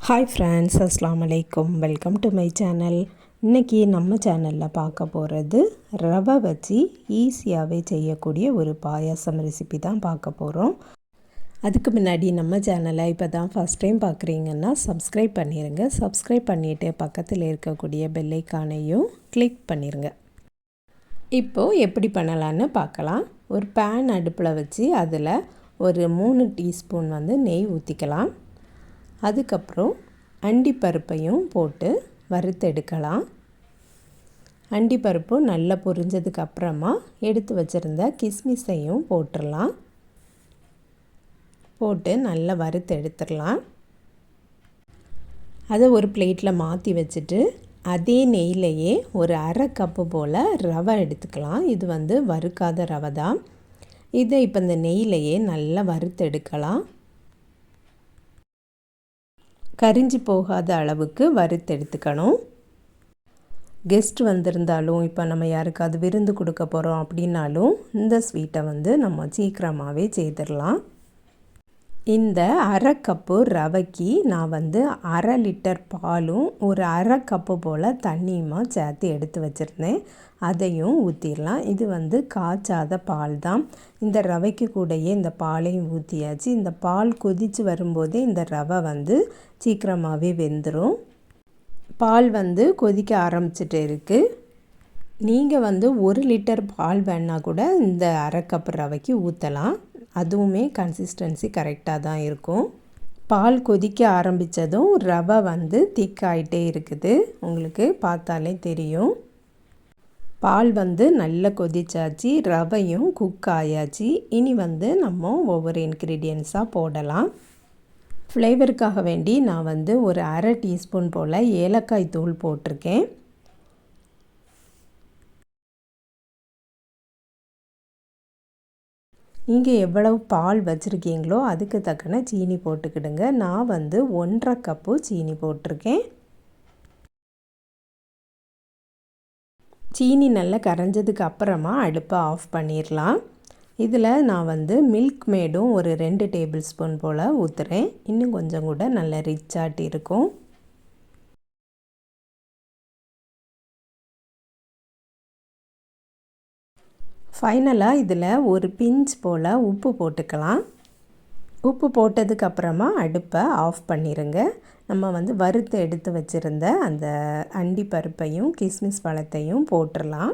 Hi friends, அஸ்ஸலாமு அலைக்கும். Welcome to my channel. இன்றைக்கி நம்ம சேனலில் பார்க்க போகிறது ரவை வச்சு ஈஸியாகவே செய்யக்கூடிய ஒரு பாயாசம் ரெசிபி தான் பார்க்க போகிறோம். அதுக்கு முன்னாடி நம்ம சேனலை இப்போ தான் ஃபஸ்ட் டைம் பார்க்குறீங்கன்னா சப்ஸ்கிரைப் பண்ணிடுங்க. சப்ஸ்கிரைப் பண்ணிவிட்டு பக்கத்தில் இருக்கக்கூடிய பெல் ஐகானையும் கிளிக் பண்ணிடுங்க. இப்போது எப்படி பண்ணலான்னு பார்க்கலாம். ஒரு பேன் அடுப்பில் வச்சு அதில் ஒரு 3 டீஸ்பூன் நெய் ஊற்றிக்கலாம். அதுக்கப்புறம் அண்டிப்பருப்பையும் போட்டு வறுத்தெடுக்கலாம். அண்டிப்பருப்பு நல்லா பொரிஞ்சதுக்கு அப்புறமா எடுத்து வச்சுருந்த கிஸ்மிஸையும் போட்டுடலாம். போட்டு நல்லா வறுத்தெடுத்துடலாம். அதை ஒரு பிளேட்டில் மாற்றி வச்சுட்டு அதே நெய்யிலையே ஒரு அரை கப்பு போல் ரவை எடுத்துக்கலாம். இது வறுக்காத ரவை தான். இதை இப்போ இந்த நெய்யிலையே நல்லா வறுத்தெடுக்கலாம். கரிஞ்சி போகாத அளவுக்கு வறுத்தெடுத்துக்கணும். கெஸ்ட் வந்திருந்தாலும் இப்போ நம்ம யாருக்காவது விருந்து கொடுக்க போகிறோம் அப்படின்னாலும் இந்த ஸ்வீட்டை நம்ம சீக்கிரமாகவே செய்திடலாம். இந்த அரை கப்பு ரவைக்கு நான் அரை லிட்டர் பாலும் ஒரு அரை கப்பு போல் தண்ணியுமா சேர்த்து எடுத்து வச்சுருந்தேன். அதையும் ஊற்றிடலாம். இது காய்ச்சாத பால் தான். இந்த ரவைக்கு கூடயே இந்த பாலையும் ஊற்றியாச்சு. இந்த பால் கொதித்து வரும்போதே இந்த ரவை சீக்கிரமாகவே வெந்துடும். பால் கொதிக்க ஆரம்பிச்சிட்டு இருக்குது. நீங்கள் 1 லிட்டர் பால் வேணால் கூட இந்த அரை கப் ரவைக்கு ஊற்றலாம். அதுவுமே கன்சிஸ்டன்சி கரெக்டாக தான் இருக்கும். பால் கொதிக்க ஆரம்பித்ததும் ரவை திக்காயிட்டே இருக்குது. உங்களுக்கு பார்த்தாலே தெரியும். பால் நல்லா கொதிச்சாச்சு, ரவையும் குக் ஆயாச்சு. இனி நம்ம ஒவ்வொரு இன்க்ரீடியன்ஸாக போடலாம். ஃப்ளேவருக்காக வேண்டி நான் ஒரு அரை டீஸ்பூன் போல் ஏலக்காய் தூள் போட்டிருக்கேன். நீங்கள் எவ்வளவு பால் வச்சுருக்கீங்களோ அதுக்கு தக்கன சீனி போட்டுக்கிடுங்க. நான் 1.5 கப்பு சீனி போட்டிருக்கேன். சீனி நல்லா கரைஞ்சதுக்கு அப்புறமா அடுப்பை ஆஃப் பண்ணிடலாம். இதில் நான் மில்க் மேடும் ஒரு 2 டேபிள் ஸ்பூன் போல் ஊற்றுறேன். இன்னும் கொஞ்சம் கூட நல்ல ரிச்சாட்டி இருக்கும். ஃபைனலாக இதில் ஒரு பிஞ்ச் போல் உப்பு போட்டுக்கலாம். உப்பு போட்டதுக்கப்புறமா அடுப்பை ஆஃப் பண்ணிடுங்க. நம்ம வறுத்து எடுத்து வச்சுருந்த அந்த அண்டிப்பருப்பையும் கிஸ்மிஸ் பழத்தையும் போட்டுடலாம்.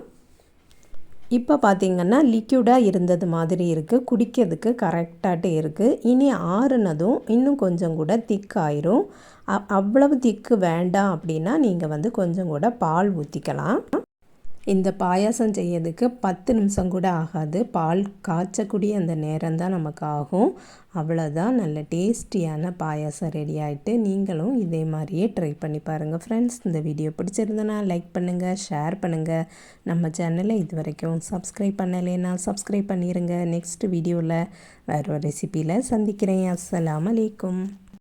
இப்போ பார்த்திங்கன்னா லிக்யூடாக இருந்தது மாதிரி இருக்குது. குடிக்கிறதுக்கு கரெக்டாகிட்டே இருக்குது. இனி ஆறுனதும் இன்னும் கொஞ்சம் கூட திக்காயிரும். அவ்வளவு திக்கு வேண்டாம் அப்படின்னா நீங்கள் கொஞ்சம் கூட பால் ஊற்றிக்கலாம். இந்த பாயாசம் செய்யறதுக்கு 10 நிமிஷம் கூட ஆகாது. பால் காய்ச்சக்கூடிய அந்த நேரம் தான் நமக்கு ஆகும். அவ்வளோதான், நல்ல டேஸ்டியான பாயாசம் ரெடி ஆகிட்டு. நீங்களும் இதே மாதிரியே ட்ரை பண்ணி பாருங்கள் ஃப்ரெண்ட்ஸ். இந்த வீடியோ பிடிச்சிருந்தனா லைக் பண்ணுங்கள், ஷேர் பண்ணுங்கள். நம்ம சேனலை இது வரைக்கும் சப்ஸ்கிரைப் பண்ணலைன்னா சப்ஸ்கிரைப் பண்ணிடுங்க. நெக்ஸ்ட் வீடியோவில் வேறு ஒரு ரெசிப்பியில் சந்திக்கிறேன். அஸ்ஸலாமு அலைக்கும்.